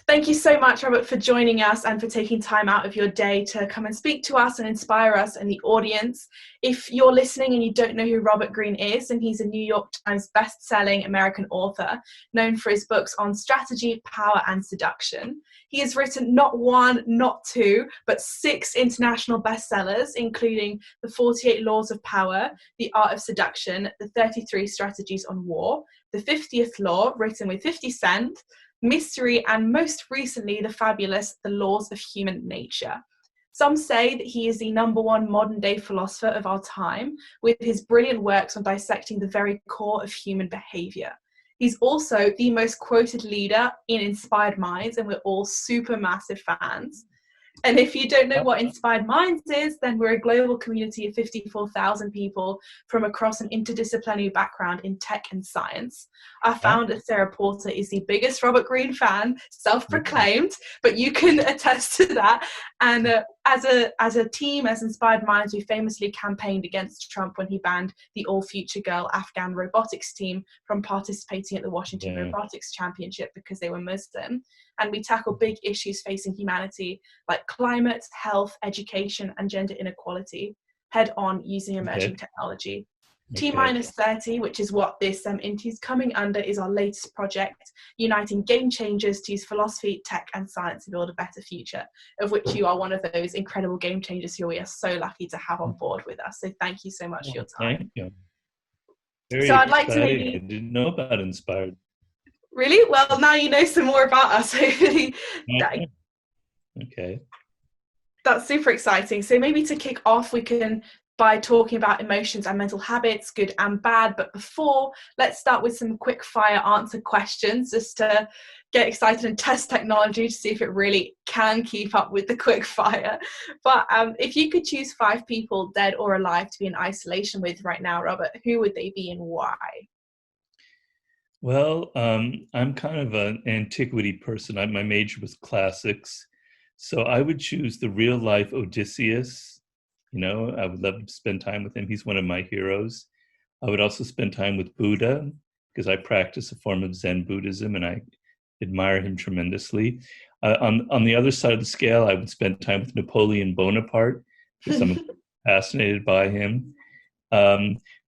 Thank you so much, Robert, for joining us and for taking time out of your day to come and speak to us and inspire us and the audience. If you're listening and you don't know who Robert Greene is, then he's a New York Times best-selling American author known for his books on strategy, power, and seduction. He has written not one, not two, but 6 international bestsellers, including The 48 Laws of Power, The Art of Seduction, The 33 Strategies on War, The 50th Law, written with 50 Cent, Mystery, and most recently the fabulous The Laws of Human Nature. Some say that he is the #1 modern-day philosopher of our time, with his brilliant works on dissecting the very core of human behaviour. He's also the most quoted leader in Inspired Minds, and we're all super massive fans. And if you don't know what Inspired Minds is, then we're a global community of 54,000 people from across an interdisciplinary background in tech and science. Our founder, Sarah Porter, is the biggest Robert Greene fan, self-proclaimed, but you can attest to that. And as a team, as Inspired Minds, we famously campaigned against Trump when he banned the All Future Girl Afghan robotics team from participating at the Washington Robotics Championship because they were Muslim. And we tackle big issues facing humanity like climate, health, education, and gender inequality head on using emerging technology. T-minus30, which is what this interview is coming under, is our latest project, uniting game changers to use philosophy, tech, and science to build a better future, of which you are one of those incredible game changers who we are so lucky to have on board with us. So thank you so much for your time. Thank you. Very so I'd exciting. like to maybe... I didn't know about Inspired. Really? Well, now you know some more about us. Hopefully, okay. That's super exciting. So maybe to kick off, we can by talking about emotions and mental habits, good and bad. But before, let's start with some quick fire answer questions just to get excited and test technology to see if it really can keep up with the quick fire. But if you could choose 5 people, dead or alive, to be in isolation with right now, Robert, who would they be and why? Well, I'm kind of an antiquity person. My major was classics. So I would choose the real life Odysseus. You know, I would love to spend time with him. He's one of my heroes. I would also spend time with Buddha because I practice a form of Zen Buddhism and I admire him tremendously. On the other side of the scale, I would spend time with Napoleon Bonaparte because I'm fascinated by him.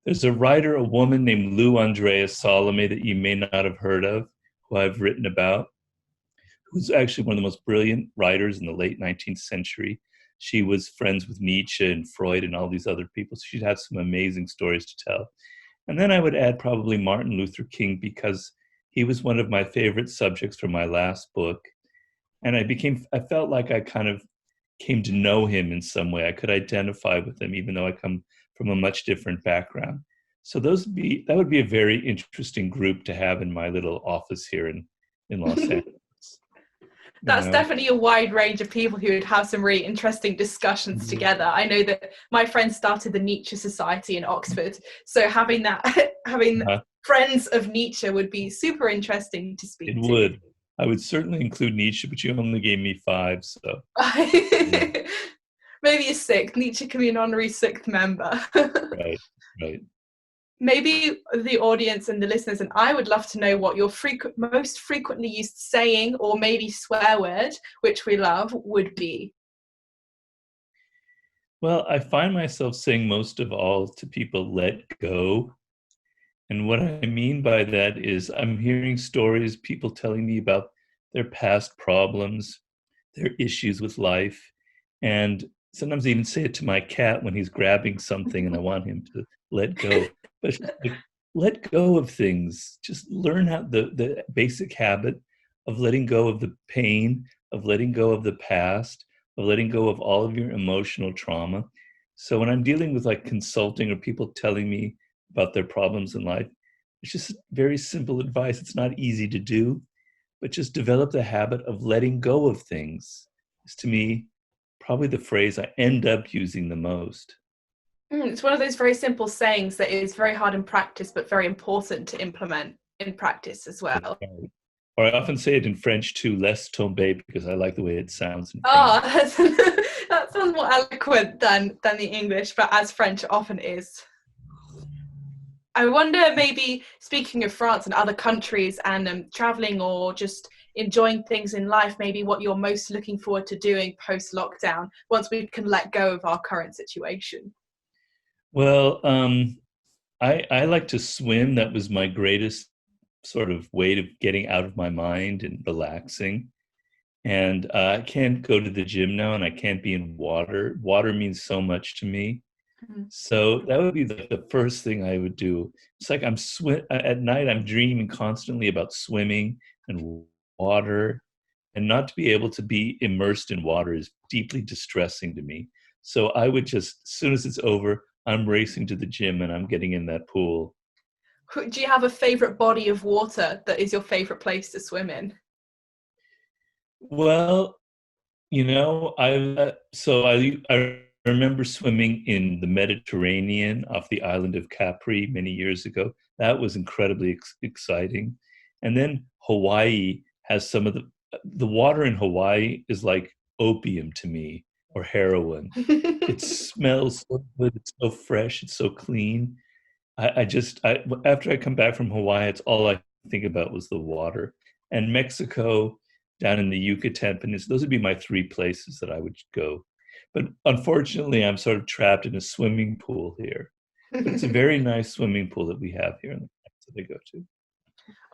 There's a writer, a woman named Lou Andrea Salome that you may not have heard of, who I've written about, who's actually one of the most brilliant writers in the late 19th century. She was friends with Nietzsche and Freud and all these other people. So she'd have some amazing stories to tell. And then I would add probably Martin Luther King because he was one of my favorite subjects for my last book. And I felt like I kind of came to know him in some way. I could identify with him, even though I come from a much different background. So that would be a very interesting group to have in my little office here in Los Angeles. That's definitely a wide range of people who would have some really interesting discussions together. I know that my friend started the Nietzsche Society in Oxford, so having friends of Nietzsche would be super interesting to speak to. It would. I would certainly include Nietzsche, but you only gave me 5, so. Maybe a 6th. Nietzsche can be an honorary 6th member. Right. Maybe the audience and the listeners and I would love to know what your most frequently used saying or maybe swear word, which we love, would be. Well, I find myself saying most of all to people, let go. And what I mean by that is I'm hearing stories, people telling me about their past problems, their issues with life. And sometimes I even say it to my cat when he's grabbing something and I want him to let go. But like, let go of things. Just learn how the basic habit of letting go of the pain, of letting go of the past, of letting go of all of your emotional trauma. So when I'm dealing with like consulting or people telling me about their problems in life, it's just very simple advice. It's not easy to do, but just develop the habit of letting go of things. It's, to me, probably the phrase I end up using the most. It's one of those very simple sayings that is very hard in practice, but very important to implement in practice as well. Or I often say it in French too, laisse tomber, because I like the way it sounds in French. That sounds more eloquent than the English, but as French often is. I wonder, maybe speaking of France and other countries and traveling or just enjoying things in life, maybe what you're most looking forward to doing post-lockdown, once we can let go of our current situation. Well, I like to swim. That was my greatest sort of way of getting out of my mind and relaxing. And I can't go to the gym now, and I can't be in water. Water means so much to me. So that would be the first thing I would do. It's like at night, I'm dreaming constantly about swimming and water, and not to be able to be immersed in water is deeply distressing to me. So I would just, as soon as it's over, I'm racing to the gym and I'm getting in that pool. Do you have a favorite body of water that is your favorite place to swim in? Well, I remember swimming in the Mediterranean off the island of Capri many years ago. That was incredibly exciting. And then Hawaii has some of the water in Hawaii is like opium to me, or heroin. It smells so good. It's so fresh. It's so clean. After I come back from Hawaii, it's all I think about was the water. And Mexico, down in the Yucatan Peninsula, those would be my three places that I would go. But unfortunately, I'm sort of trapped in a swimming pool here. But it's a very nice swimming pool that we have here in the place that I go to.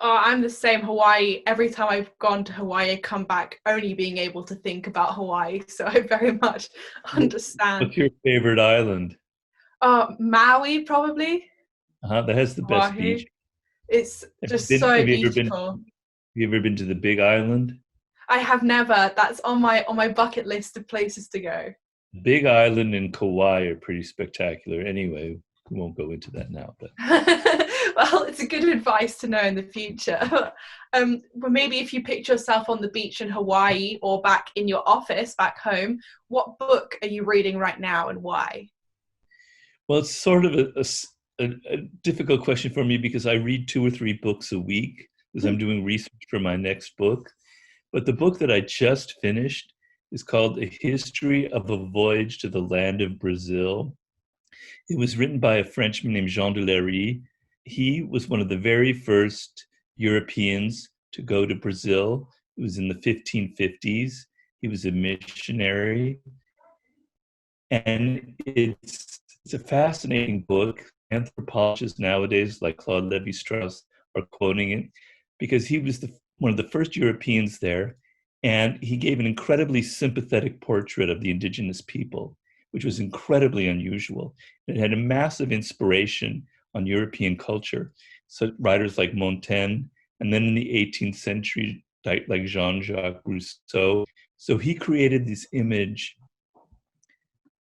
Oh, I'm the same. Hawaii. Every time I've gone to Hawaii, I come back only being able to think about Hawaii. So I very much understand. What's your favorite island? Maui, probably. That has the best Oahu. beach. It's Have you just been? so Have you ever been? Have beautiful. you ever been to the Big Island? I have never. That's on my bucket list of places to go. Big Island and Kauai are pretty spectacular. Anyway, we won't go into that now. But Well, it's a good advice to know in the future. Well, maybe if you picture yourself on the beach in Hawaii or back in your office back home, what book are you reading right now and why? well, it's sort of a difficult question for me because I read 2 or 3 books a week because I'm doing research for my next book. But the book that I just finished is called A History of a Voyage to the Land of Brazil. It was written by a Frenchman named Jean de Lery. He was one of the very first Europeans to go to Brazil. It was in the 1550s. He was a missionary. And it's a fascinating book. Anthropologists nowadays, like Claude Lévi-Strauss, are quoting it because he was one of the first Europeans there, and he gave an incredibly sympathetic portrait of the indigenous people, which was incredibly unusual. It had a massive inspiration on European culture. So writers like Montaigne, and then in the 18th century, like Jean-Jacques Rousseau. So he created this image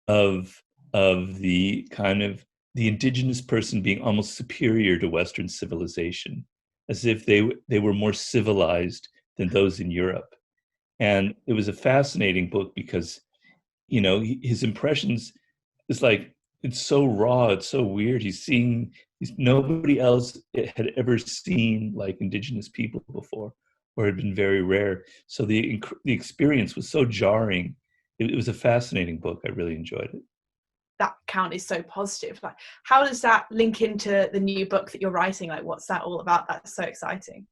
of the kind of the indigenous person being almost superior to Western civilization, as if they were more civilized than those in Europe. And it was a fascinating book because, his impressions is like, it's so raw, it's so weird. Nobody else had ever seen like indigenous people before, or had been very rare. So the experience was so jarring. It was a fascinating book. I really enjoyed it. That count is so positive. Like, how does that link into the new book that you're writing? Like, what's that all about? That's so exciting.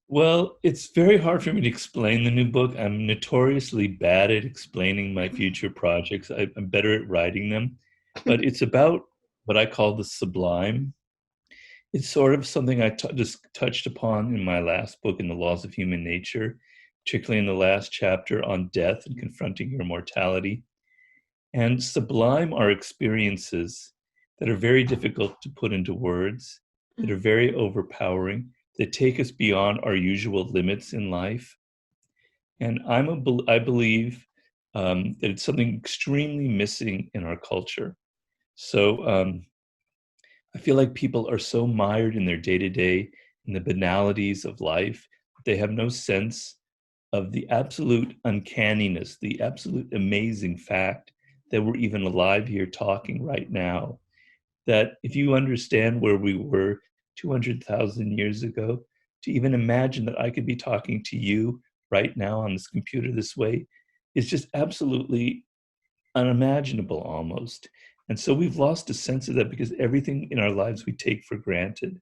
Well, it's very hard for me to explain the new book. I'm notoriously bad at explaining my future projects. I'm better at writing them. But it's about what I call the sublime. It's sort of something I just touched upon in my last book, In the Laws of Human Nature, particularly in the last chapter on death and confronting your mortality. And sublime are experiences that are very difficult to put into words, that are very overpowering, that take us beyond our usual limits in life. And I believe that it's something extremely missing in our culture. So I feel like people are so mired in their day-to-day, in the banalities of life, they have no sense of the absolute uncanniness, the absolute amazing fact that we're even alive here talking right now. That if you understand where we were 200,000 years ago, to even imagine that I could be talking to you right now on this computer this way is just absolutely unimaginable almost. And so we've lost a sense of that because everything in our lives we take for granted.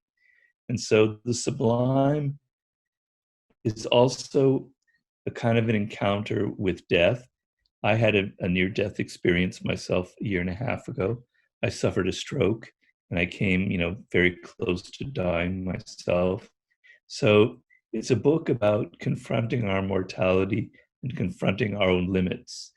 And so the sublime is also a kind of an encounter with death. I had a near-death experience myself a year and a half ago. I suffered a stroke and I came, very close to dying myself. So it's a book about confronting our mortality and confronting our own limits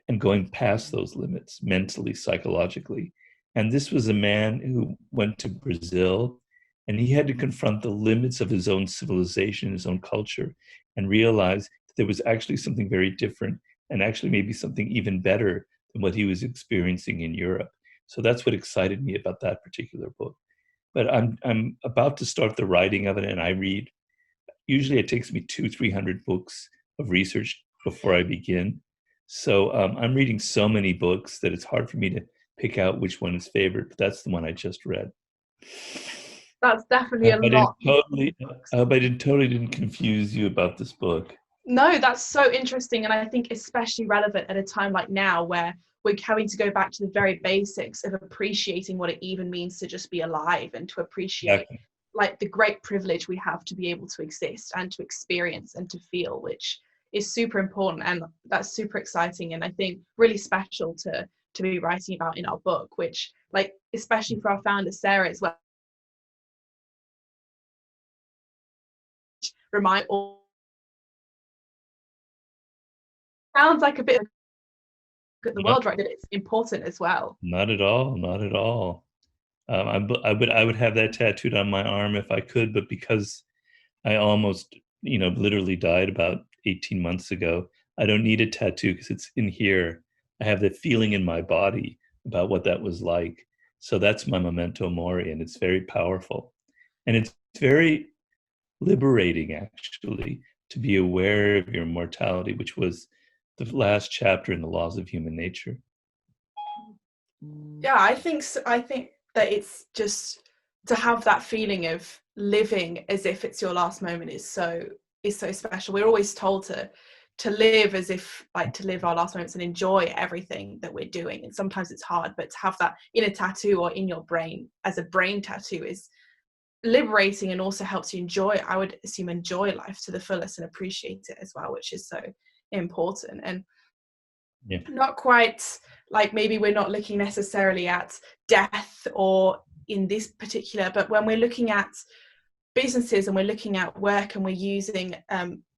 and going past those limits mentally, psychologically. And this was a man who went to Brazil and he had to confront the limits of his own civilization, his own culture, and realize that there was actually something very different and actually maybe something even better than what he was experiencing in Europe. So that's what excited me about that particular book. But I'm about to start the writing of it, and I read. Usually, it takes me 200-300 books of research before I begin. So I'm reading so many books that it's hard for me to pick out which one is favorite. But that's the one I just read. That's definitely a lot. I hope I totally didn't confuse you about this book. No, that's so interesting. And I think especially relevant at a time like now where we're having to go back to the very basics of appreciating what it even means to just be alive and to appreciate Exactly. like the great privilege we have to be able to exist and to experience and to feel, which is super important. And that's super exciting. And I think really special to be writing about in our book, which like, especially for our founder, Sarah, as well, remind all sounds like a bit of the world, right? That it's important as well. Not at all. Not at all. I would have that tattooed on my arm if I could, but because I almost, literally died about 18 months ago, I don't need a tattoo because it's in here. I have the feeling in my body about what that was like. So that's my memento mori, and it's very powerful. And it's very liberating, actually, to be aware of your mortality, which was the last chapter in the Laws of Human Nature. Yeah, I think so. I think that it's just to have that feeling of living as if it's your last moment is so special. We're always told to live as if like to live our last moments and enjoy everything that we're doing, and sometimes it's hard, but to have that in a tattoo or in your brain as a brain tattoo is liberating and also helps you enjoy, I would assume, enjoy life to the fullest and appreciate it as well, which is so important. And Yeah. not quite like maybe we're not looking necessarily at death or in this particular, but when we're looking at businesses and we're looking at work and we're using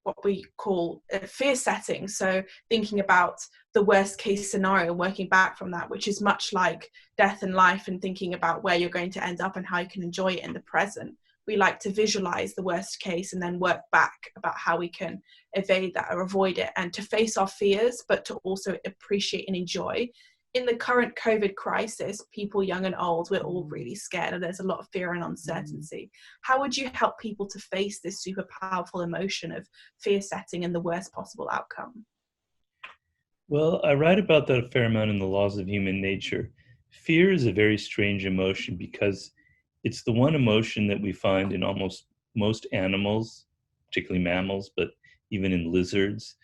what we call fear setting, so thinking about the worst case scenario and working back from that, which is much like death and life, and thinking about where you're going to end up and how you can enjoy it in the present. We like to visualize the worst case and then work back about how we can evade that or avoid it, and to face our fears, but to also appreciate and enjoy. In the current COVID crisis, people young and old, we're all really scared and there's a lot of fear and uncertainty. How would you help people to face this super powerful emotion of fear setting and the worst possible outcome? Well, I write about that a fair amount in the Laws of Human Nature. Fear is a very strange emotion because it's the one emotion that we find in almost most animals, particularly mammals, but even in lizards.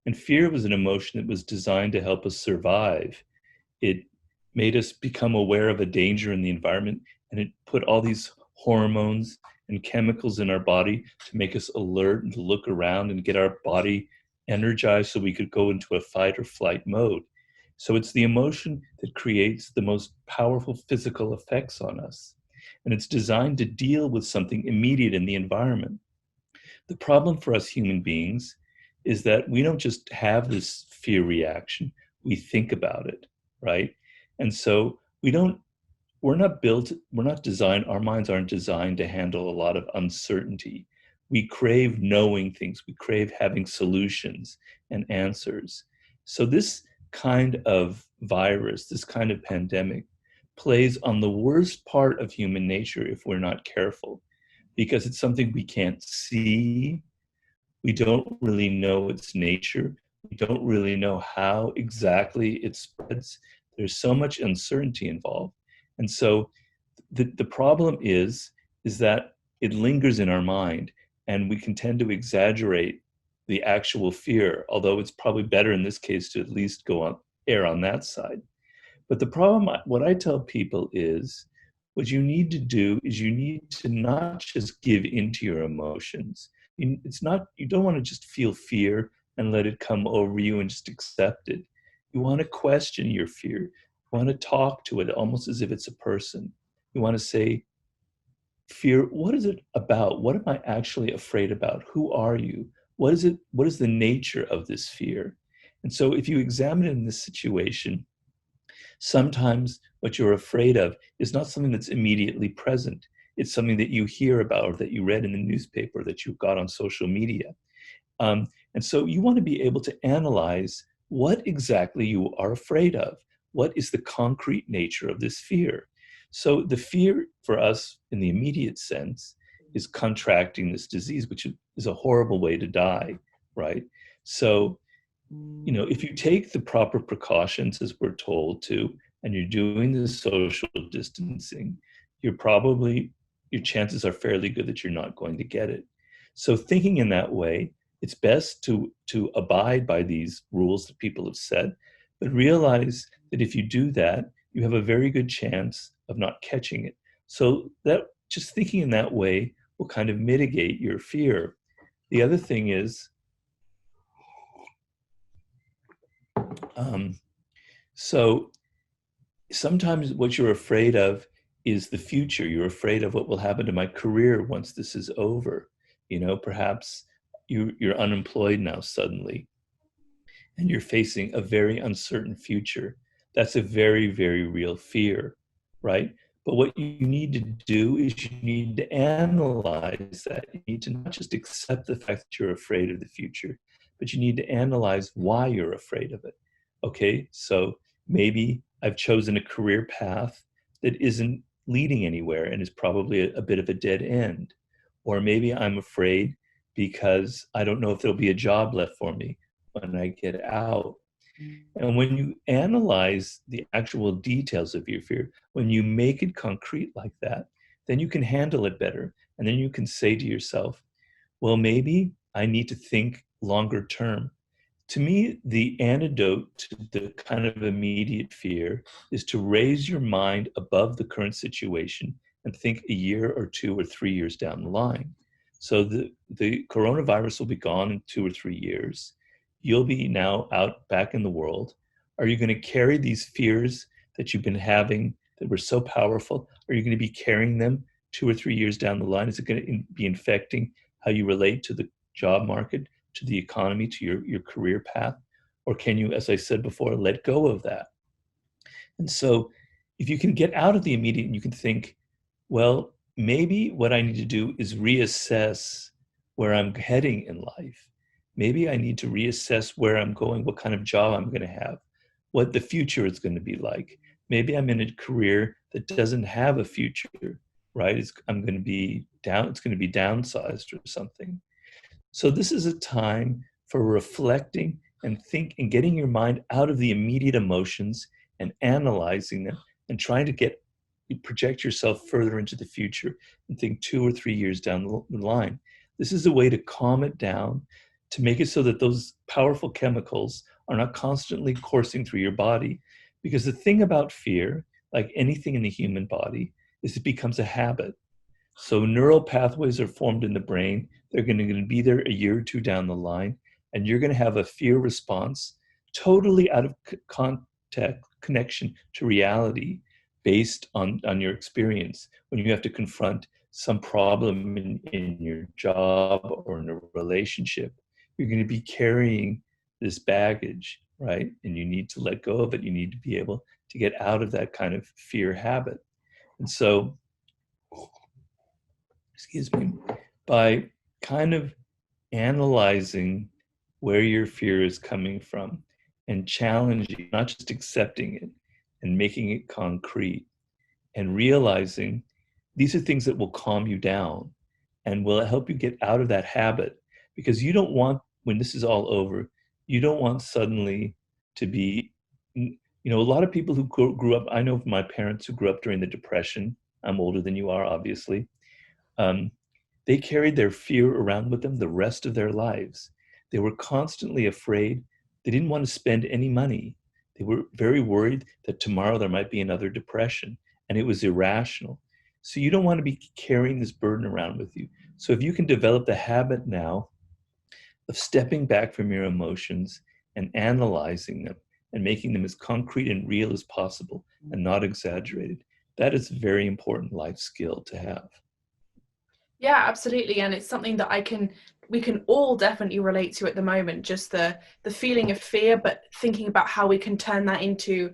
And fear was an emotion that was designed to help us survive. It made us become aware of a danger in the environment, and it put all these hormones and chemicals in our body to make us alert and to look around and get our body energized so we could go into a fight or flight mode. So it's the emotion that creates the most powerful physical effects on us. And it's designed to deal with something immediate in the environment. The problem for us human beings is that we don't just have this fear reaction, we think about it, right? And so we're not designed, our minds aren't designed to handle a lot of uncertainty. We crave knowing things, we crave having solutions and answers. So this kind of virus, this kind of pandemic, plays on the worst part of human nature if we're not careful, because it's something we can't see. We don't really know its nature. We don't really know how exactly it spreads. There's so much uncertainty involved. And so the problem is that it lingers in our mind, and we can tend to exaggerate the actual fear, although it's probably better in this case to at least err on that side. But the problem, what I tell people is, what you need to do is you need to not just give into your emotions. it's not, you don't want to just feel fear and let it come over you and just accept it. You want to question your fear. You want to talk to it almost as if it's a person. You want to say, fear, what is it about? What am I actually afraid about? Who are you? What is it? What is the nature of this fear? And so if you examine it in this situation, sometimes what you're afraid of is not something that's immediately present. It's something that you hear about or that you read in the newspaper, that you got on social media. And so you want to be able to analyze what exactly you are afraid of. What is the concrete nature of this fear? So the fear for us in the immediate sense is contracting this disease, which is a horrible way to die, right? So, if you take the proper precautions as we're told to, and you're doing the social distancing, your chances are fairly good that you're not going to get it. So thinking in that way, it's best to abide by these rules that people have set, but realize that if you do that, you have a very good chance of not catching it. So that just thinking in that way will kind of mitigate your fear. The other thing is, so sometimes what you're afraid of is the future. You're afraid of what will happen to my career once this is over. Perhaps you're unemployed now suddenly, and you're facing a very uncertain future. That's a very, very real fear, right? But what you need to do is you need to analyze that. You need to not just accept the fact that you're afraid of the future, but you need to analyze why you're afraid of it. Okay, so maybe I've chosen a career path that isn't leading anywhere and is probably a bit of a dead end. Or maybe I'm afraid because I don't know if there'll be a job left for me when I get out. And when you analyze the actual details of your fear, when you make it concrete like that, then you can handle it better. And then you can say to yourself, well, maybe I need to think longer term. To me, the antidote to the kind of immediate fear is to raise your mind above the current situation and think a year or 2 or 3 years down the line. So the coronavirus will be gone in 2 or 3 years. You'll be now out back in the world. Are you going to carry these fears that you've been having that were so powerful? Are you going to be carrying them 2 or 3 years down the line? Is it going to be infecting how you relate to the job market, to the economy, to your career path? Or can you, as I said before, let go of that? And so if you can get out of the immediate and you can think, well, maybe what I need to do is reassess where I'm heading in life. Maybe I need to reassess where I'm going, what kind of job I'm going to have, what the future is going to be like. Maybe I'm in a career that doesn't have a future, right? It's going to be downsized or something. So this is a time for reflecting and getting your mind out of the immediate emotions and analyzing them and trying to project yourself further into the future and think 2 or 3 years down the line. This is a way to calm it down, to make it so that those powerful chemicals are not constantly coursing through your body. Because the thing about fear, like anything in the human body, is it becomes a habit. So neural pathways are formed in the brain. They're going to be there a year or 2 down the line, and you're going to have a fear response totally out of connection to reality based on your experience. When you have to confront some problem in your job or in a relationship, you're going to be carrying this baggage, right? And you need to let go of it. You need to be able to get out of that kind of fear habit. And so, excuse me, by kind of analyzing where your fear is coming from and challenging, not just accepting it and making it concrete and realizing these are things that will calm you down and will help you get out of that habit. Because you don't want, when this is all over, you don't want suddenly to be, a lot of people who grew up, I know my parents who grew up during the Depression. I'm older than you are, obviously. They carried their fear around with them the rest of their lives. They were constantly afraid. They didn't want to spend any money. They were very worried that tomorrow there might be another depression, and it was irrational. So you don't want to be carrying this burden around with you. So if you can develop the habit now of stepping back from your emotions and analyzing them and making them as concrete and real as possible and not exaggerated, that is a very important life skill to have. Yeah, absolutely. And it's something that we can all definitely relate to at the moment, just the feeling of fear, but thinking about how we can turn that into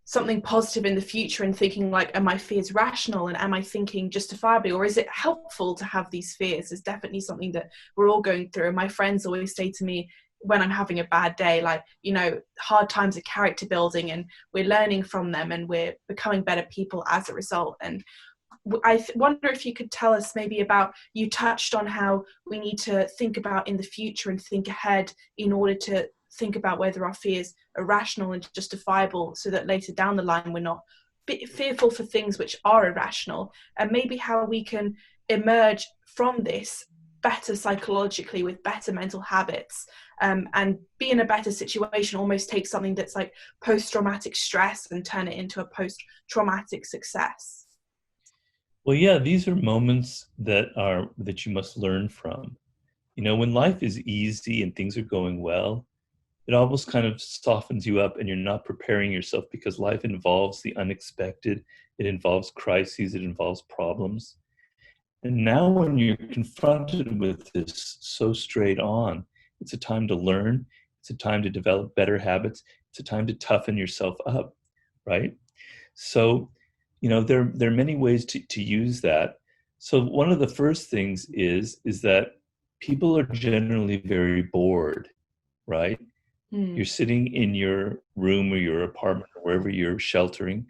something positive in the future, and thinking like, are my fears rational, and am I thinking justifiably, or is it helpful to have these fears? Is definitely something that we're all going through. And my friends always say to me when I'm having a bad day, like, hard times are character building, and we're learning from them, and we're becoming better people as a result. And I wonder if you could tell us maybe about, you touched on how we need to think about in the future and think ahead in order to think about whether our fears are rational and justifiable, so that later down the line we're not fearful for things which are irrational, and maybe how we can emerge from this better psychologically with better mental habits, and be in a better situation, almost take something that's like post-traumatic stress and turn it into a post-traumatic success. Well, yeah, these are moments that you must learn from. When life is easy and things are going well, it almost kind of softens you up, and you're not preparing yourself, because life involves the unexpected. It involves crises, it involves problems. And now when you're confronted with this so straight on, it's a time to learn. It's a time to develop better habits. It's a time to toughen yourself up, right? So, there are many ways to use that. So one of the first things is that people are generally very bored, right? You're Mm. sitting in your room or your apartment or wherever you're sheltering,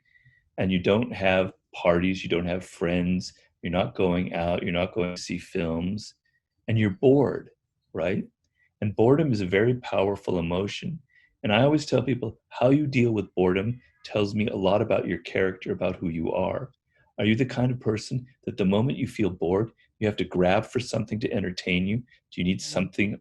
and you don't have parties, you don't have friends, you're not going out, you're not going to see films, and you're bored, right? And boredom is a very powerful emotion. And I always tell people, how you deal with boredom tells me a lot about your character, about who you are. Are you the kind of person that the moment you feel bored, you have to grab for something to entertain you? Do you need something,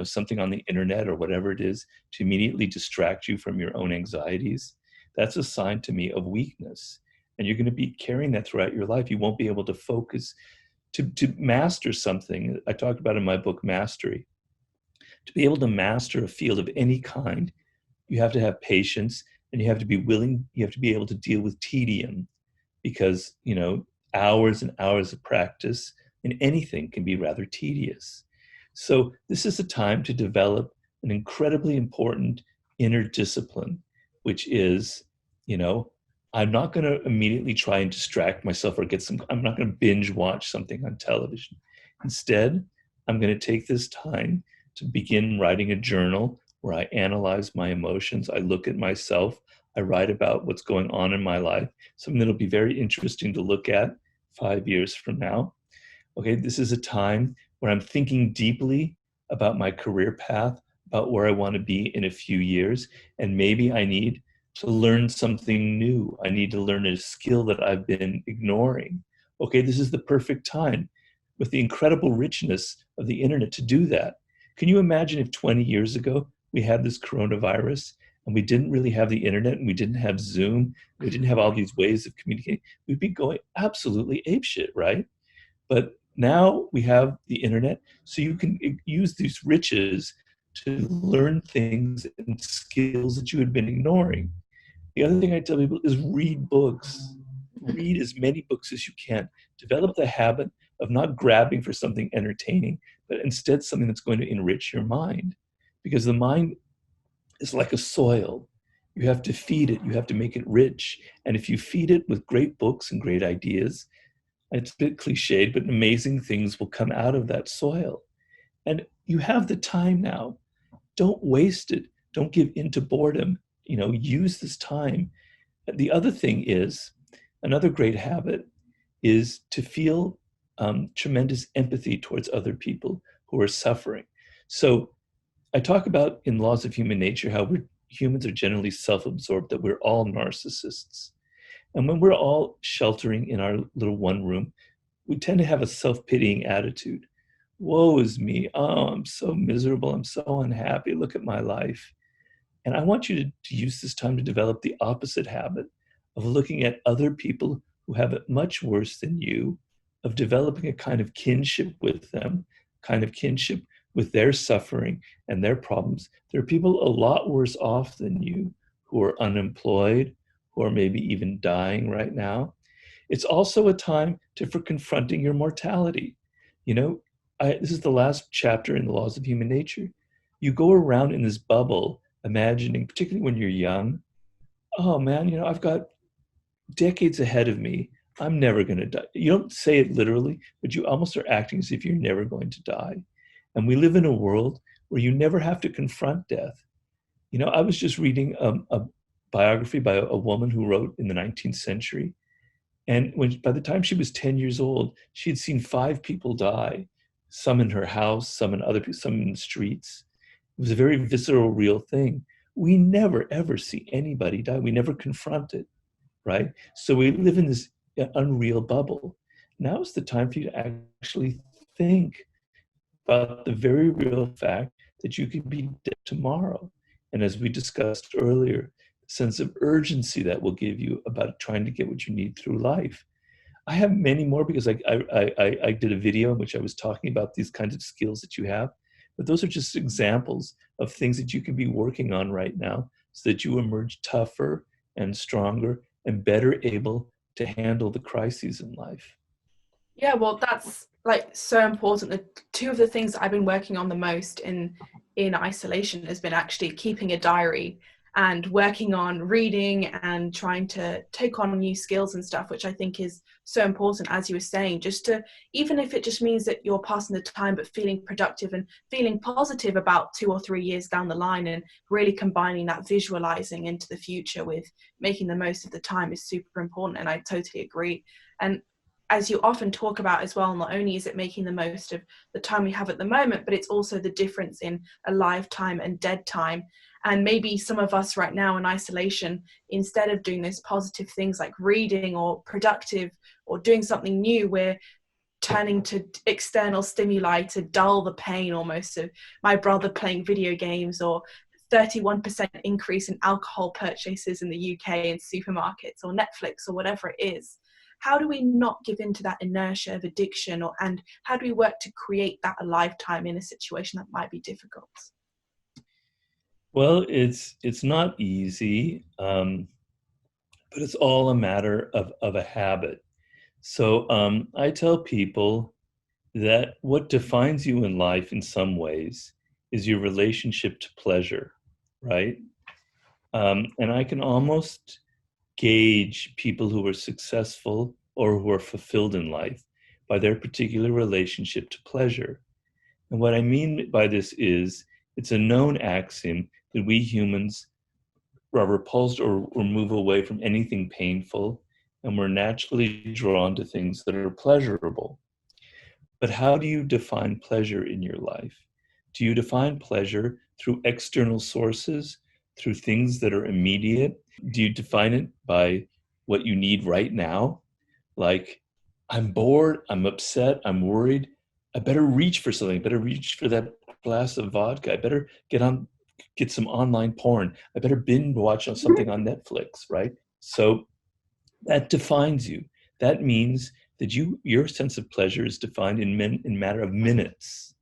something on the internet or whatever it is to immediately distract you from your own anxieties? That's a sign to me of weakness. And you're going to be carrying that throughout your life. You won't be able to focus. To master something, I talked about in my book, Mastery. To be able to master a field of any kind, you have to have patience, and you have to be willing, you have to be able to deal with tedium, because, hours and hours of practice in anything can be rather tedious. So this is a time to develop an incredibly important inner discipline, which is, I'm not going to immediately try and distract myself or I'm not going to binge watch something on television. Instead, I'm going to take this time to begin writing a journal where I analyze my emotions. I look at myself. I write about what's going on in my life, something that'll be very interesting to look at 5 years from now. Okay, this is a time where I'm thinking deeply about my career path, about where I want to be in a few years, and maybe I need to learn something new. I need to learn a skill that I've been ignoring. Okay, this is the perfect time with the incredible richness of the internet to do that. Can you imagine if 20 years ago we had this coronavirus and we didn't really have the internet, and we didn't have Zoom, we didn't have all these ways of communicating? We'd be going absolutely apeshit, right? But now we have the internet, so you can use these riches to learn things and skills that you had been ignoring. The other thing I tell people is read books. Read as many books as you can. Develop the habit of not grabbing for something entertaining, but instead something that's going to enrich your mind. Because the mind is like a soil. You have to feed it, you have to make it rich. And if you feed it with great books and great ideas, it's a bit cliched, but amazing things will come out of that soil. And you have the time now. Don't waste it. Don't give in to boredom. Use this time. The other thing is, another great habit is to feel tremendous empathy towards other people who are suffering. So I talk about in Laws of Human Nature how humans are generally self-absorbed, that we're all narcissists. And when we're all sheltering in our little one room, we tend to have a self-pitying attitude. Woe is me. Oh, I'm so miserable. I'm so unhappy. Look at my life. And I want you to use this time to develop the opposite habit of looking at other people who have it much worse than you, of developing a kind of kinship with them, kind of kinship with their suffering and their problems. There are people a lot worse off than you who are unemployed, who are maybe even dying right now. It's also a time for confronting your mortality. You know, this is the last chapter in the Laws of Human Nature. You go around in this bubble, imagining, particularly when you're young, oh man, you know, I've got decades ahead of me. I'm never going to die. You don't say it literally, but you almost are acting as if you're never going to die. And we live in a world where you never have to confront death. You know, I was just reading a biography by a woman who wrote in the 19th century. And by the time she was 10 years old, she had seen 5 people die, some in her house, some in other people, some in the streets. It was a very visceral, real thing. We never, ever see anybody die. We never confront it, right? So we live in this unreal bubble. Now is the time for you to actually think about the very real fact that you could be dead tomorrow. And as we discussed earlier, the sense of urgency that will give you about trying to get what you need through life. I have many more because I did a video in which I was talking about these kinds of skills that you have. But those are just examples of things that you can be working on right now so that you emerge tougher and stronger and better able to handle the crises in life. Yeah, well, that's like so important. The two of the things that I've been working on the most in isolation has been actually keeping a diary and working on reading and trying to take on new skills and stuff, which I think is so important, as you were saying, just to, even if it just means that you're passing the time but feeling productive and feeling positive about 2 or 3 years down the line, and really combining that visualizing into the future with making the most of the time is super important. And I totally agree. And as you often talk about as well, not only is it making the most of the time we have at the moment, but it's also the difference in alive time and dead time. And maybe some of us right now in isolation, instead of doing those positive things like reading or productive or doing something new, we're turning to external stimuli to dull the pain almost of my brother playing video games, or 31% increase in alcohol purchases in the UK in supermarkets, or Netflix, or whatever it is. How do we not give in to that inertia of addiction, and how do we work to create that a lifetime in a situation that might be difficult? Well, it's not easy, but it's all a matter of a habit. So I tell people that what defines you in life in some ways is your relationship to pleasure, right? And I can almost gauge people who are successful or who are fulfilled in life by their particular relationship to pleasure. And what I mean by this is it's a known axiom that we humans are repulsed or move away from anything painful, and we're naturally drawn to things that are pleasurable. But how do you define pleasure in your life? Do you define pleasure through external sources, through things that are immediate? Do you define it by what you need right now? Like, I'm bored, I'm upset, I'm worried. I better reach for something. I better reach for that glass of vodka. I better get some online porn. I better binge watch on something on Netflix, right? So that defines you. That means that your sense of pleasure is defined in matter of minutes,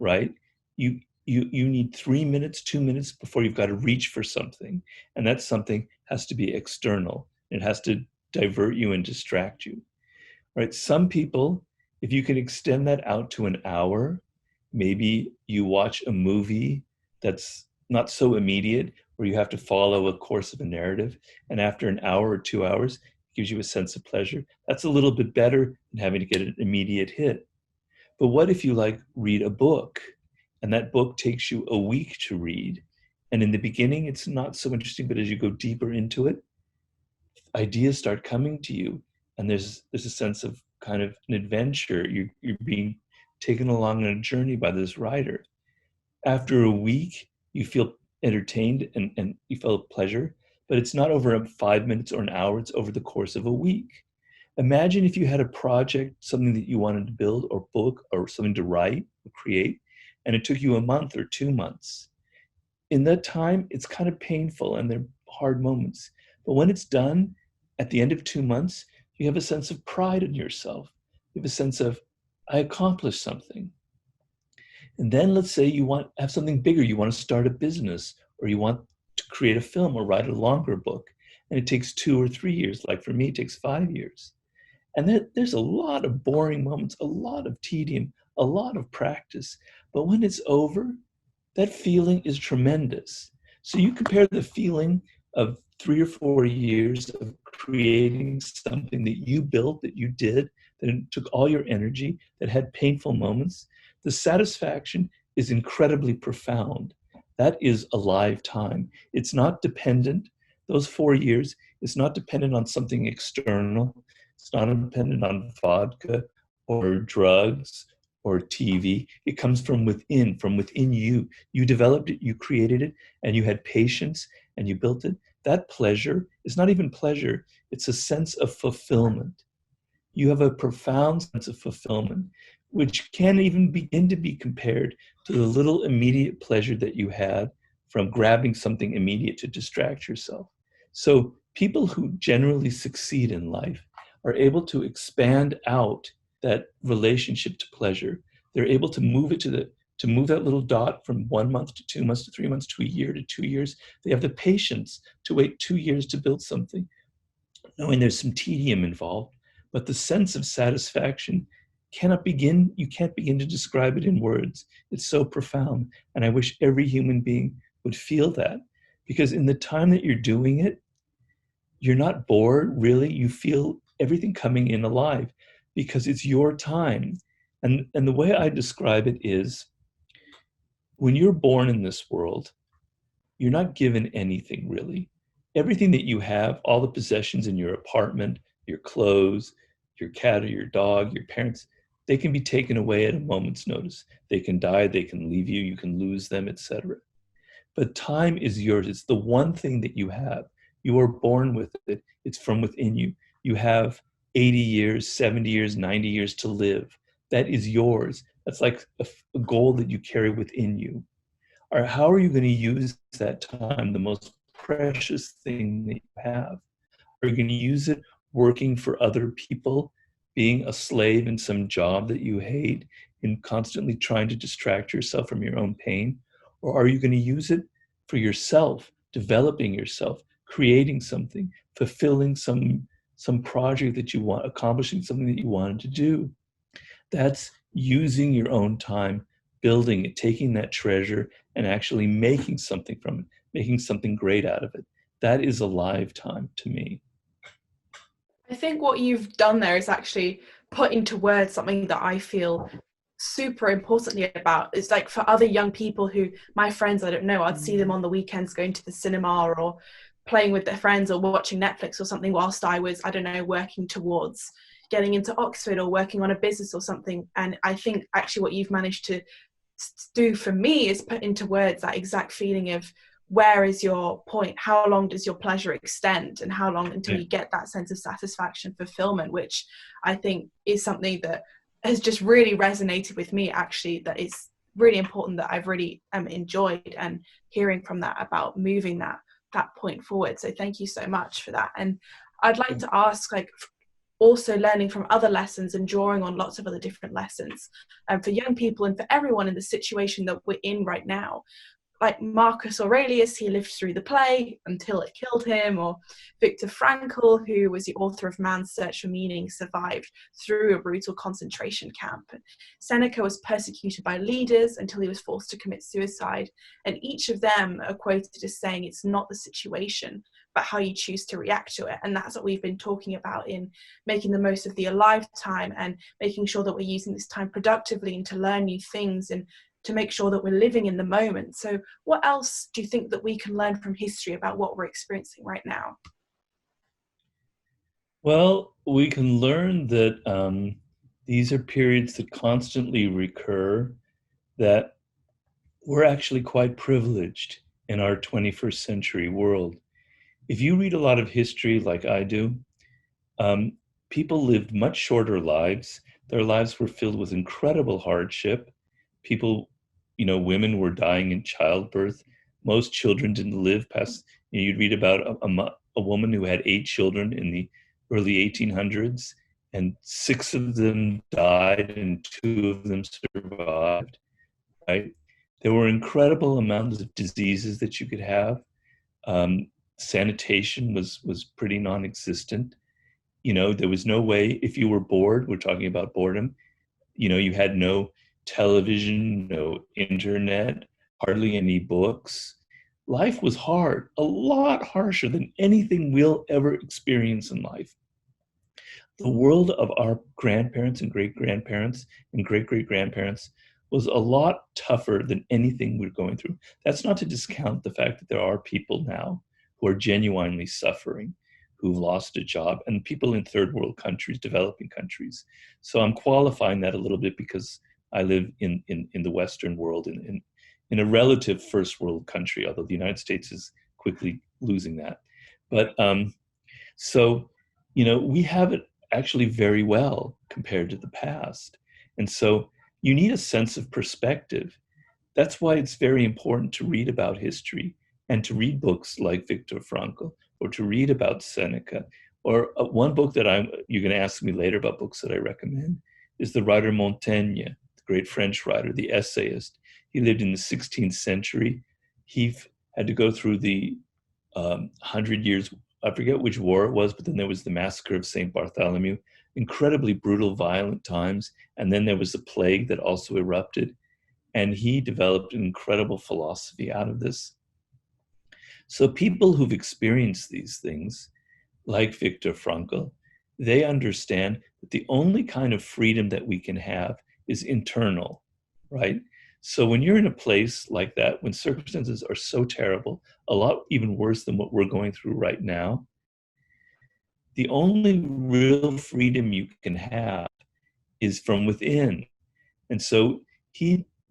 right? You need 3 minutes, 2 minutes before you've got to reach for something, and that something has to be external. It has to divert you and distract you, right? Some people, if you can extend that out to an hour, maybe you watch a movie that's not so immediate, where you have to follow a course of a narrative, and after an hour or 2 hours, it gives you a sense of pleasure. That's a little bit better than having to get an immediate hit. But what if you read a book, and that book takes you a week to read, and in the beginning it's not so interesting, but as you go deeper into it, ideas start coming to you, and there's a sense of kind of an adventure. You're being taken along on a journey by this writer. After a week, you feel entertained and you feel pleasure, but it's not over 5 minutes or an hour, it's over the course of a week. Imagine if you had a project, something that you wanted to build or book or something to write or create, and it took you a month or 2 months. In that time, it's kind of painful and they're hard moments. But when it's done, at the end of 2 months, You have a sense of pride in yourself. You have a sense of, I accomplished something. And then let's say you want have something bigger. You want to start a business, or you want to create a film or write a longer book. And it takes 2 or 3 years. Like for me, it takes 5 years. And then there's a lot of boring moments, a lot of tedium, a lot of practice. But when it's over, that feeling is tremendous. So you compare the feeling of 3 or 4 years of creating something that you built, that you did, that it took all your energy, that had painful moments. The satisfaction is incredibly profound. That is a lifetime. It's not dependent, those 4 years, it's not dependent on something external. It's not dependent on vodka or drugs or TV. It comes from within you. You developed it, you created it, and you had patience and you built it. That pleasure is not even pleasure, it's a sense of fulfillment. You have a profound sense of fulfillment, which can't even begin to be compared to the little immediate pleasure that you had from grabbing something immediate to distract yourself. So people who generally succeed in life are able to expand out that relationship to pleasure. They're able to move it to move that little dot from 1 month to 2 months to 3 months to a year to 2 years. They have the patience to wait 2 years to build something, knowing there's some tedium involved, but the sense of satisfaction you can't begin to describe it in words. It's so profound. And I wish every human being would feel that, because in the time that you're doing it, you're not bored, really. You feel everything coming in alive because it's your time. And the way I describe it is, when you're born in this world, you're not given anything really. Everything that you have, all the possessions in your apartment, your clothes, your cat or your dog, your parents, they can be taken away at a moment's notice. They can die, they can leave you, you can lose them, etc. But time is yours. It's the one thing that you have. You are born with it. It's from within you. You have 80 years, 70 years, 90 years to live. That is yours. That's like a goal that you carry within you. Or how are you going to use that time, the most precious thing that you have? Are you going to use it working for other people, being a slave in some job that you hate, and constantly trying to distract yourself from your own pain? Or are you going to use it for yourself, developing yourself, creating something, fulfilling some project that you want, accomplishing something that you wanted to do? That's using your own time, building it, taking that treasure and actually making something from it, making something great out of it. That is a lifetime to me. I think what you've done there is actually put into words something that I feel super importantly about. It's like for other young people who, my friends, I don't know, I'd see them on the weekends going to the cinema or playing with their friends or watching Netflix or something whilst I was, I don't know, working towards getting into Oxford or working on a business or something. And I think actually what you've managed to do for me is put into words that exact feeling of, where is your point? How long does your pleasure extend, and how long until you get that sense of satisfaction, fulfillment, which I think is something that has just really resonated with me, actually, that it's really important, that I've really enjoyed and hearing from that about moving that point forward. So thank you so much for that. And I'd like to ask, like, also learning from other lessons and drawing on lots of other different lessons for young people and for everyone in the situation that we're in right now. Like Marcus Aurelius, he lived through the plague until it killed him, or Viktor Frankl, who was the author of Man's Search for Meaning, survived through a brutal concentration camp. Seneca was persecuted by leaders until he was forced to commit suicide. And each of them are quoted as saying it's not the situation, but how you choose to react to it. And that's what we've been talking about in making the most of the alive time and making sure that we're using this time productively and to learn new things and to make sure that we're living in the moment. So what else do you think that we can learn from history about what we're experiencing right now? Well, we can learn that these are periods that constantly recur, that we're actually quite privileged in our 21st century world. If you read a lot of history like I do, people lived much shorter lives. Their lives were filled with incredible hardship. People, women were dying in childbirth. Most children didn't live past, you'd read about a woman who had 8 children in the early 1800s, and 6 of them died and 2 of them survived, right? There were incredible amounts of diseases that you could have. Sanitation was pretty non-existent. There was no way, if you were bored, we're talking about boredom, you had no television, no internet, hardly any books. Life was hard, a lot harsher than anything we'll ever experience in life. The world of our grandparents and great-grandparents and great-great-grandparents was a lot tougher than anything we're going through. That's not to discount the fact that there are people now who are genuinely suffering, who've lost a job, and people in third world countries, developing countries. So I'm qualifying that a little bit because I live in the Western world, in a relative first world country, although the United States is quickly losing that. But so, we have it actually very well compared to the past. And so you need a sense of perspective. That's why it's very important to read about history and to read books like Viktor Frankl, or to read about Seneca. Or one book that you're going to ask me later about books that I recommend is the writer Montaigne, the great French writer, the essayist. He lived in the 16th century. He had to go through the 100 years, I forget which war it was, but then there was the massacre of St. Bartholomew, incredibly brutal, violent times. And then there was the plague that also erupted. And he developed an incredible philosophy out of this. So people who've experienced these things, like Viktor Frankl, they understand that the only kind of freedom that we can have is internal, right? So when you're in a place like that, when circumstances are so terrible, a lot even worse than what we're going through right now, the only real freedom you can have is from within. And so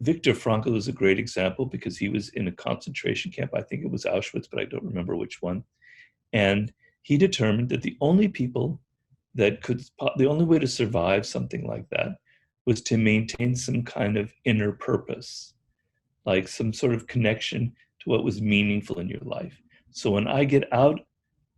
Viktor Frankl is a great example because he was in a concentration camp. I think it was Auschwitz, but I don't remember which one. And he determined that the only way to survive something like that was to maintain some kind of inner purpose, like some sort of connection to what was meaningful in your life. So when I get out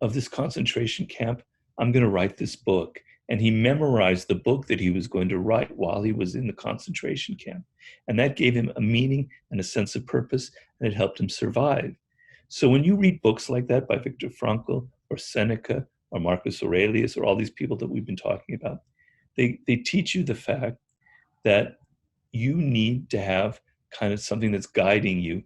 of this concentration camp, I'm going to write this book. And he memorized the book that he was going to write while he was in the concentration camp. And that gave him a meaning and a sense of purpose, and it helped him survive. So when you read books like that by Viktor Frankl or Seneca or Marcus Aurelius or all these people that we've been talking about, they teach you the fact that you need to have kind of something that's guiding you,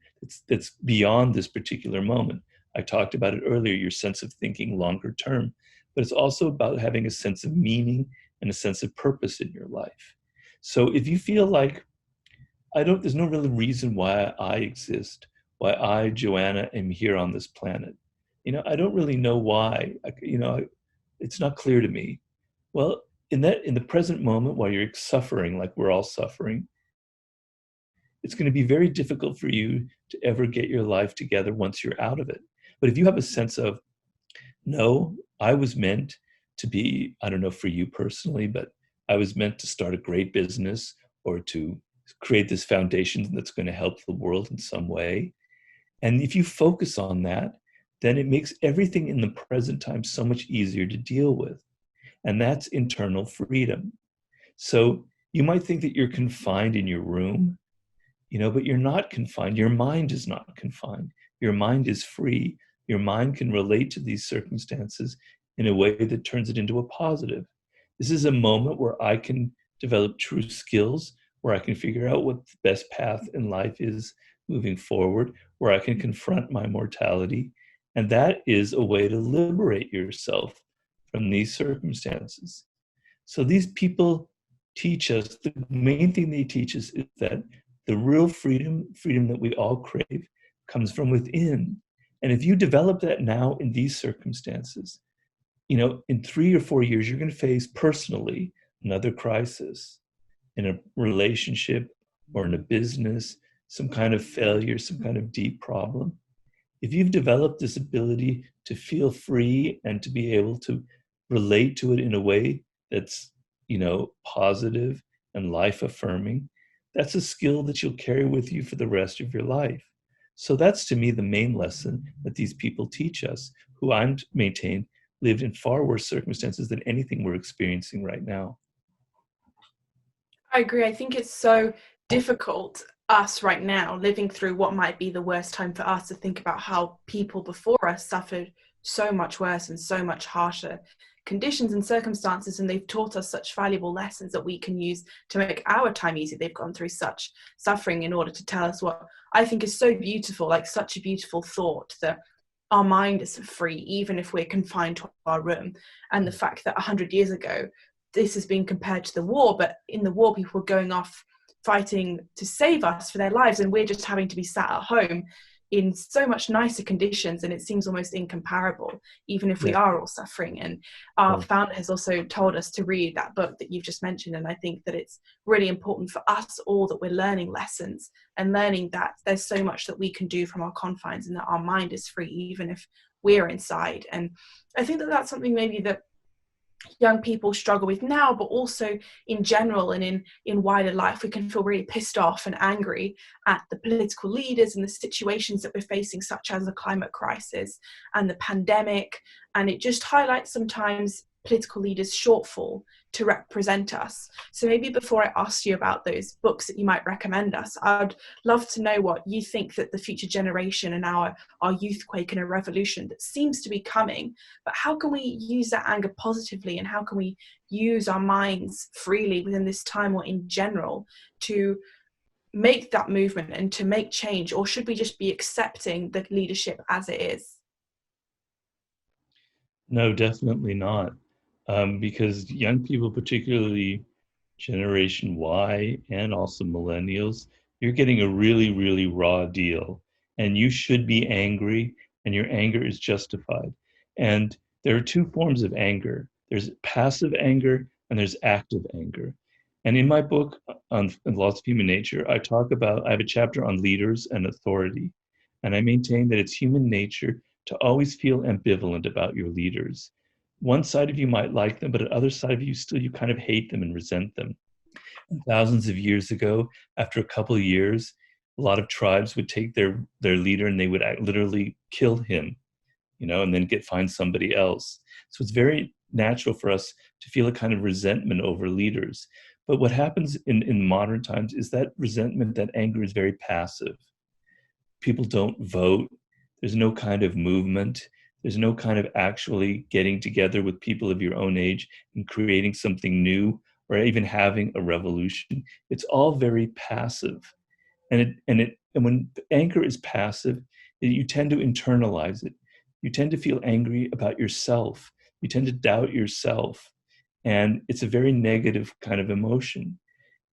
that's beyond this particular moment. I talked about it earlier, your sense of thinking longer term, but it's also about having a sense of meaning and a sense of purpose in your life. So if you feel like, there's no real reason why I exist, why I, Joanna, am here on this planet. I don't really know why, it's not clear to me. Well, in the present moment, while you're suffering, like we're all suffering, it's going to be very difficult for you to ever get your life together once you're out of it. But if you have a sense of, no, I was meant to be, I don't know for you personally, but I was meant to start a great business or to create this foundation that's going to help the world in some way. And if you focus on that, then it makes everything in the present time so much easier to deal with. And that's internal freedom. So you might think that you're confined in your room, but you're not confined. Your mind is not confined. Your mind is free. Your mind can relate to these circumstances in a way that turns it into a positive. This is a moment where I can develop true skills, where I can figure out what the best path in life is moving forward, where I can confront my mortality. And that is a way to liberate yourself from these circumstances. So these people teach us, the main thing they teach us is that the real freedom that we all crave, comes from within. And if you develop that now in these circumstances, in 3 or 4 years, you're going to face personally another crisis in a relationship or in a business, some kind of failure, some kind of deep problem. If you've developed this ability to feel free and to be able to relate to it in a way that's, positive and life affirming, that's a skill that you'll carry with you for the rest of your life. So that's, to me, the main lesson that these people teach us, who I'm maintain lived in far worse circumstances than anything we're experiencing right now. I agree. I think it's so difficult, us right now, living through what might be the worst time for us, to think about how people before us suffered so much worse and so much harsher conditions and circumstances, and they've taught us such valuable lessons that we can use to make our time easier. They've gone through such suffering in order to tell us what I think is so beautiful, like such a beautiful thought, that our mind is free even if we're confined to our room. And the fact that 100 years ago this has been compared to the war, but in the war people were going off fighting to save us for their lives, and we're just having to be sat at home in so much nicer conditions, and it seems almost incomparable, even if we are all suffering. And our founder has also told us to read that book that you've just mentioned, and I think that it's really important for us all that we're learning lessons and learning that there's so much that we can do from our confines, and that our mind is free even if we're inside. And I think that that's something maybe that young people struggle with now, but also in general and in wider life. We can feel really pissed off and angry at the political leaders and the situations that we're facing, such as the climate crisis and the pandemic, and it just highlights sometimes political leaders' shortfall to represent us. So maybe before I ask you about those books that you might recommend us, I'd love to know what you think that the future generation and our youth quake in a revolution that seems to be coming, but how can we use that anger positively, and how can we use our minds freely within this time, or in general, to make that movement and to make change? Or should we just be accepting the leadership as it is? No, definitely not. Because young people, particularly Generation Y and also millennials, you're getting a really, really raw deal. And you should be angry, and your anger is justified. And there are two forms of anger. There's passive anger and there's active anger. And in my book on Laws of Human Nature, I have a chapter on leaders and authority. And I maintain that it's human nature to always feel ambivalent about your leaders. One side of you might like them, but the other side of you still, you kind of hate them and resent them. And thousands of years ago, after a couple of years, a lot of tribes would take their leader and they would literally kill him, and then find somebody else. So it's very natural for us to feel a kind of resentment over leaders. But what happens in modern times is that resentment, that anger is very passive. People don't vote. There's no kind of movement. There's no kind of actually getting together with people of your own age and creating something new, or even having a revolution. It's all very passive. And when anger is passive, you tend to internalize it. You tend to feel angry about yourself. You tend to doubt yourself. And it's a very negative kind of emotion.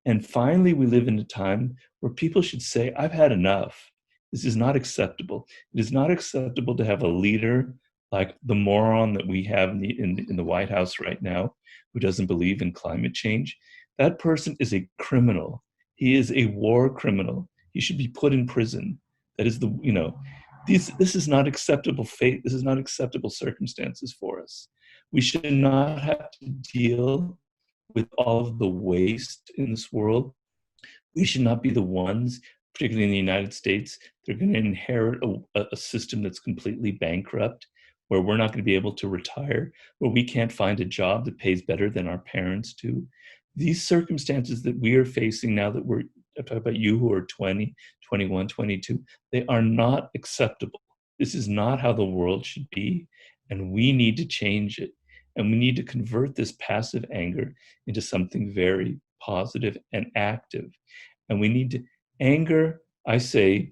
And finally, we live in a time where people should say, I've had enough. This is not acceptable. It is not acceptable to have a leader like the moron that we have in the White House right now, who doesn't believe in climate change. That person is a criminal. He is a war criminal. He should be put in prison. That is this is not acceptable fate. This is not acceptable circumstances for us. We should not have to deal with all of the waste in this world. We should not be the ones, particularly in the United States, that are going to inherit a system that's completely bankrupt, where we're not going to be able to retire, where we can't find a job that pays better than our parents do. These circumstances that we are facing now, that I'm talking about you who are 20, 21, 22, they are not acceptable. This is not how the world should be, and we need to change it. And we need to convert this passive anger into something very positive and active. And we need to, anger, I say,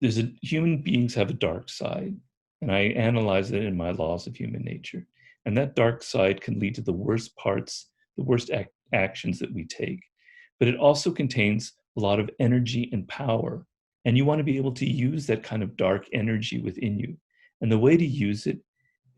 human beings have a dark side. And I analyze it in my Laws of Human Nature. And that dark side can lead to the worst parts, the worst actions that we take. But it also contains a lot of energy and power. And you want to be able to use that kind of dark energy within you. And the way to use it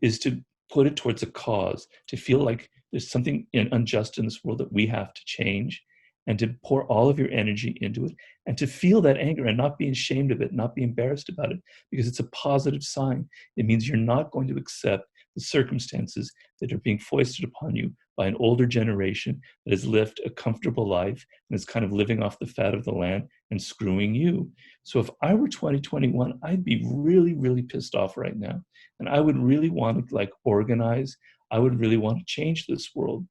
is to put it towards a cause, to feel like there's something unjust in this world that we have to change, and to pour all of your energy into it, and to feel that anger and not be ashamed of it, not be embarrassed about it, because it's a positive sign. It means you're not going to accept the circumstances that are being foisted upon you by an older generation that has lived a comfortable life and is kind of living off the fat of the land and screwing you. So if I were 2021, I'd be really, really pissed off right now. And I would really want to like organize. I would really want to change this world.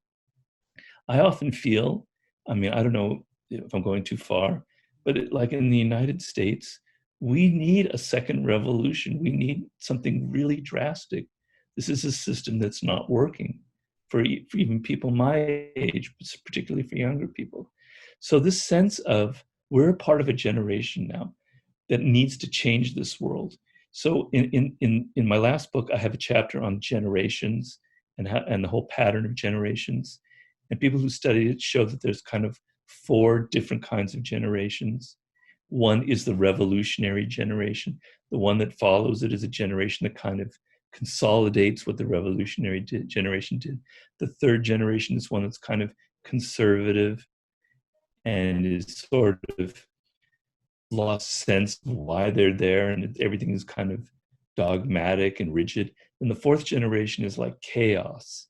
I often feel, I mean, I don't know if I'm going too far, but like in the United States, we need a second revolution. We need something really drastic. This is a system that's not working for even people my age, particularly for younger people. So this sense of we're a part of a generation now that needs to change this world. So in my last book, I have a chapter on generations and the whole pattern of generations. And people who studied it show that there's kind of 4 different kinds of generations. One is the revolutionary generation. The one that follows it is a generation that kind of consolidates what the revolutionary generation did. The third generation is one that's kind of conservative and is sort of lost sense of why they're there, and everything is kind of dogmatic and rigid. And the fourth generation is like chaos,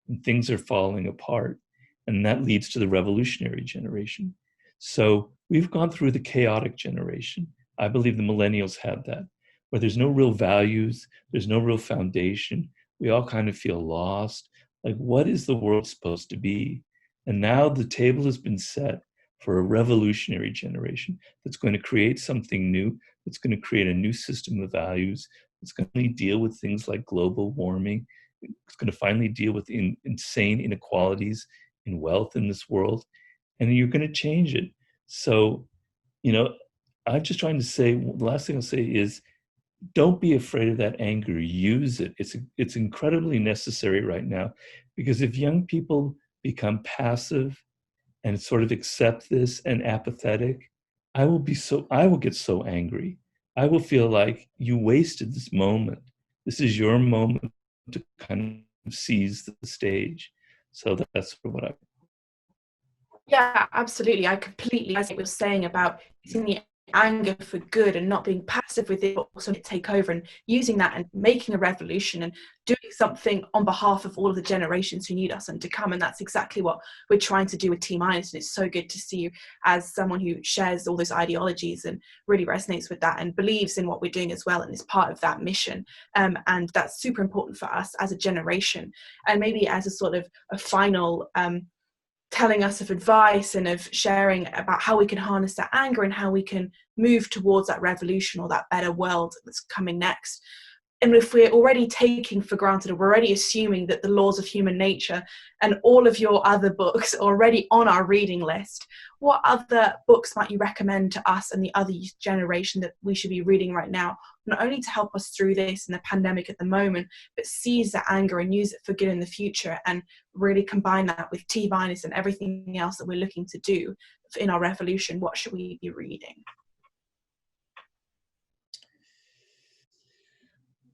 and things are falling apart. And that leads to the revolutionary generation. So we've gone through the chaotic generation. I believe the millennials had that, where there's no real values, there's no real foundation. We all kind of feel lost. Like, what is the world supposed to be? And now the table has been set for a revolutionary generation that's going to create something new, that's going to create a new system of values, that's going to deal with things like global warming. It's going to finally deal with insane inequalities in wealth in this world, and you're going to change it. So, you know, I'm just trying to say, the last thing I'll say is, don't be afraid of that anger. Use it. It's incredibly necessary right now, because if young people become passive and sort of accept this and apathetic, I will get so angry. I will feel like you wasted this moment. This is your moment to kind of seize the stage. So that's what I. Yeah, absolutely. I completely, as it was saying about using the anger for good and not being passive with it, but also take over and using that and making a revolution and doing something on behalf of all of the generations who need us and to come. And that's exactly what we're trying to do with T-minus. And it's so good to see you as someone who shares all those ideologies and really resonates with that and believes in what we're doing as well and is part of that mission. And that's super important for us as a generation. And maybe as a sort of a final telling us of advice and of sharing about how we can harness that anger and how we can move towards that revolution or that better world that's coming next. And if we're already taking for granted, or we're already assuming that the laws of human nature and all of your other books are already on our reading list, what other books might you recommend to us and the other generation that we should be reading right now, not only to help us through this and the pandemic at the moment, but seize that anger and use it for good in the future and really combine that with T-minus and everything else that we're looking to do in our revolution? What should we be reading?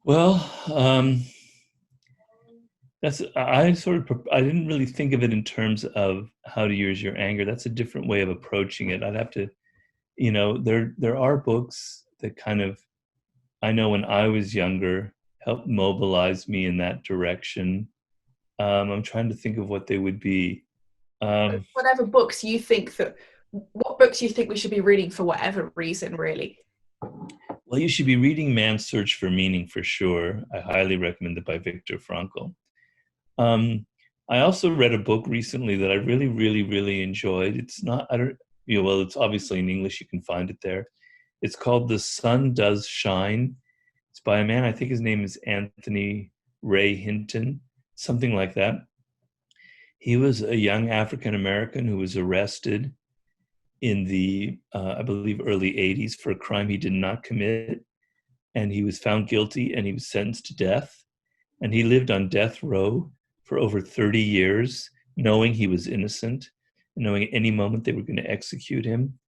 Well, I didn't really think of it in terms of how to use your anger. That's a different way of approaching it. I'd have to, there are books that kind of, I know when I was younger, helped mobilize me in that direction. I'm trying to think of what they would be. Whatever books you think what books you think we should be reading for whatever reason, really. Well, you should be reading Man's Search for Meaning for sure. I highly recommend it, by Viktor Frankl. I also read a book recently that I really, really, really enjoyed. It's not, well, it's obviously in English, you can find it there. It's called The Sun Does Shine. It's by a man, I think his name is Anthony Ray Hinton, something like that. He was a young African-American who was arrested in the, I believe, early 80s for a crime he did not commit. And he was found guilty and he was sentenced to death. And he lived on death row for over 30 years, knowing he was innocent, knowing at any moment they were going to execute him.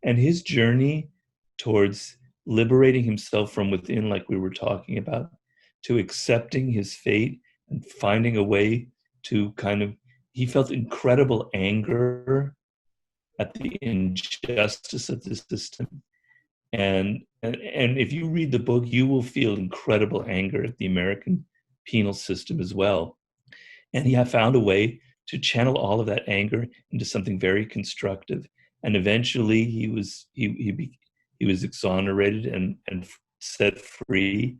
And his journey towards liberating himself from within, like we were talking about, to accepting his fate and finding a way to he felt incredible anger at the injustice of the system. And if you read the book, you will feel incredible anger at the American penal system as well. And he found a way to channel all of that anger into something very constructive. And eventually he was exonerated and set free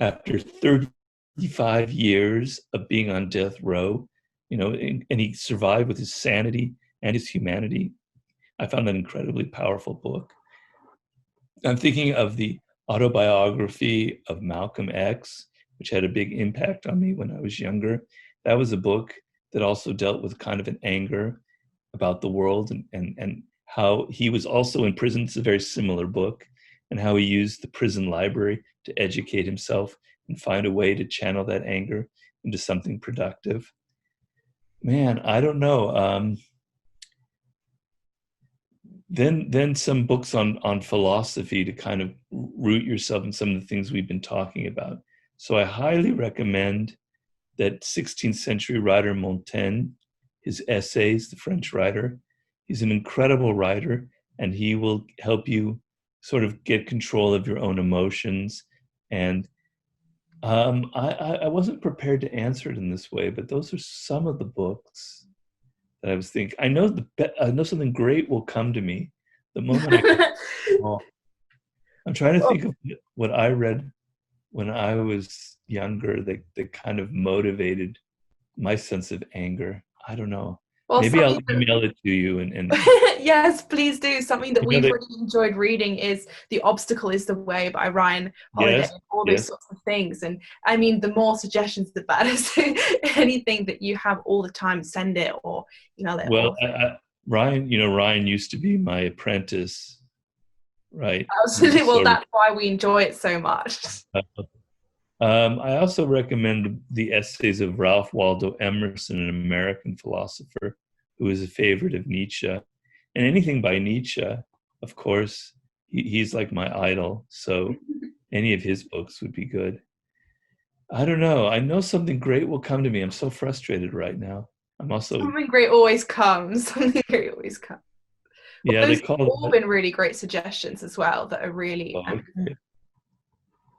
after 35 years of being on death row, and he survived with his sanity and his humanity. I found an incredibly powerful book. I'm thinking of the autobiography of Malcolm X, which had a big impact on me when I was younger. That was a book that also dealt with kind of an anger about the world and how he was also in prison. It's a very similar book, and how he used the prison library to educate himself and find a way to channel that anger into something productive. Man, I don't know. Then some books on philosophy to kind of root yourself in some of the things we've been talking about. So I highly recommend that 16th century writer Montaigne, his essays, the French writer. He's an incredible writer, and he will help you sort of get control of your own emotions. And I wasn't prepared to answer it in this way, but those are some of the books that I was thinking. I know something great will come to me the moment I'm trying to think of what I read when I was younger that kind of motivated my sense of anger. I don't know. Well, Maybe I'll email it to you and yes, please do. Something that we've really enjoyed reading is The Obstacle is the Way by Ryan Holiday, and all those sorts of things. And I mean, the more suggestions, the better. So anything that you have all the time, send it or email it. Well, Ryan used to be my apprentice, right? Absolutely. Well, that's why we enjoy it so much. I also recommend the essays of Ralph Waldo Emerson, an American philosopher who is a favorite of Nietzsche. And anything by Nietzsche, of course, he's like my idol. So any of his books would be good. I don't know. I know something great will come to me. I'm so frustrated right now. Something great always comes. Something great always comes. Well, yeah, those have all been really great suggestions as well that are really...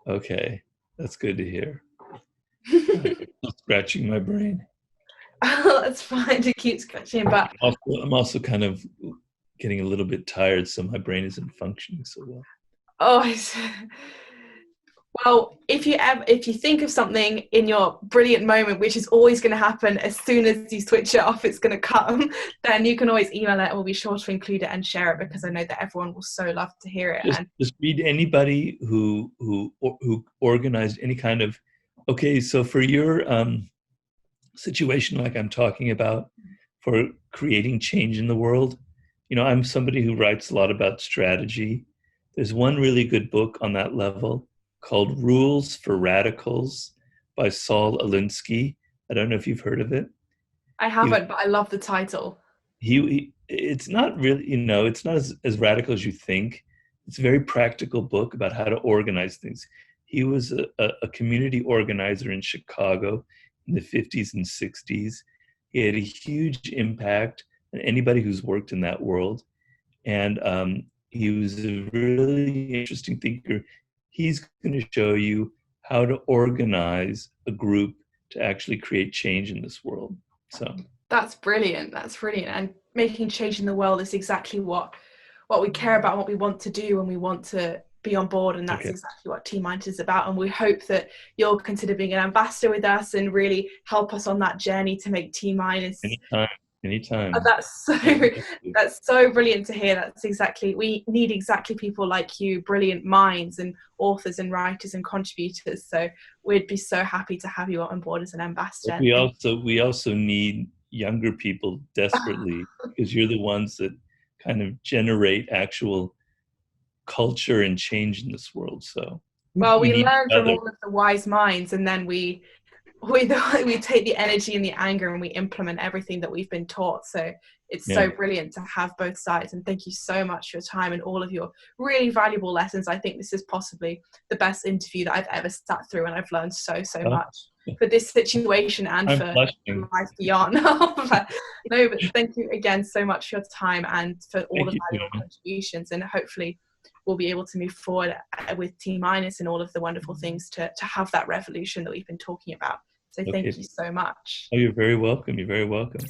Okay. That's good to hear. Scratching my brain. Oh, that's fine to keep scratching, but I'm also kind of getting a little bit tired, so my brain isn't functioning so well. Oh, well, if you think of something in your brilliant moment, which is always going to happen as soon as you switch it off, it's going to come, then you can always email it, and we'll be sure to include it and share it, because I know that everyone will so love to hear it. Just read anybody who organized any kind of, okay, so for your situation like I'm talking about, for creating change in the world, I'm somebody who writes a lot about strategy. There's one really good book on that level called Rules for Radicals by Saul Alinsky. I don't know if you've heard of it. I haven't, but I love the title. It's not really, it's not as radical as you think. It's a very practical book about how to organize things. He was a community organizer in Chicago in the 50s and 60s. He had a huge impact on anybody who's worked in that world. And he was a really interesting thinker. He's going to show you how to organize a group to actually create change in this world. So that's brilliant. And making change in the world is exactly what we care about, what we want to do when we want to be on board, and that's exactly what T-minus is about. And we hope that you'll consider being an ambassador with us and really help us on that journey to make T-minus. Anytime. Oh, that's so brilliant to hear. We need exactly people like you, brilliant minds and authors and writers and contributors. So we'd be so happy to have you on board as an ambassador. We also need younger people desperately, because you're the ones that kind of generate actual culture and change in this world. So we learn from all of the wise minds, and then we take the energy and the anger and we implement everything that we've been taught. So it's so brilliant to have both sides. And thank you so much for your time and all of your really valuable lessons. I think this is possibly the best interview that I've ever sat through, and I've learned so much for this situation and for life beyond. No, but thank you again so much for your time and for all the valuable contributions, and hopefully we'll be able to move forward with T-minus and all of the wonderful things to have that revolution that we've been talking about. So Okay. thank you so much. Oh, you're very welcome. You're very welcome.